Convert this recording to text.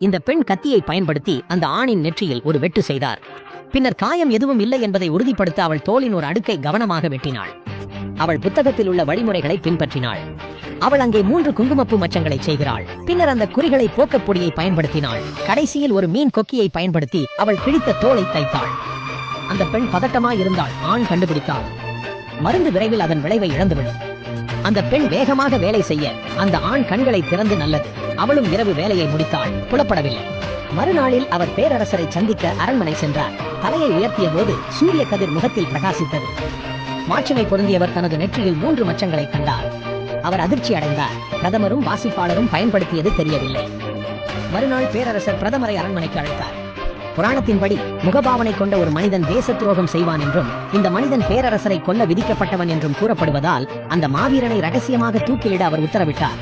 இந்த பெண் கத்தியை பயன்படுத்தி அந்த ஆணின் நெற்றியில் ஒரு வெட்டு செய்தார். பின்னர் காயம் எதுவும் இல்லை என்பதை உறுதிப்படுத்த அவள் தோலின் ஒரு அடுக்கை கவனமாக வெட்டினாள். அவள் புத்தகத்தில் உள்ள வழிமுறைகளை பின்பற்றினாள். அவள் அங்கே 3 குங்குமப்பூ மச்சங்களை செய்கிறாள். பின்னர் அந்த குறிகளை போக்கப் பொடியை பயன்படுத்தினாள். கடைசியில் ஒரு மீன் கொக்கியை பயன்படுத்தி அவள் கிழித்த தோலை தைத்தாள். அந்த பெண் பதட்டமாய் இருந்தாள். ஆண் கண்டுபிடித்தாள். மருந்து விரைவில் அதன் விளைவை இழந்துவிடும். அந்த பெண் வேகமாக வேலை செய்ய அந்த ஆண் கண்களை திறந்து நல்லது. அவளும் இரவு வேலையை முடித்தாள். புலப்படவில்லை. மறுநாளில் அவர் பேரரசரை சந்திக்க அரண்மனை சென்றார். தலையை உயர்த்திய போது சூரிய கதிர் முகத்தில் பிரகாசித்தது. மாட்சிமை பொருந்தியவர் தனது நெற்றியில் 3 மச்சங்களை கண்டார். அவர் அதிர்ச்சி அடைந்தார். பிரதமரும் வாசிப்பாளரும் பயன்படுத்தியது தெரியவில்லை. மறுநாள் பேரரசர் பிரதமரை அரண்மனைக்கு அழைத்தார். புராணத்தின்படி முகபாவனை கொண்ட ஒரு மனிதன் தேச துரோகம் செய்வான் என்றும் இந்த மனிதன் பேரரசரை கொல்ல விதிக்கப்பட்டவன் என்றும் கூறப்படுவதால் அந்த மாவீரனை ரகசியமாக தூக்கிலிட அவர் உத்தரவிட்டார்.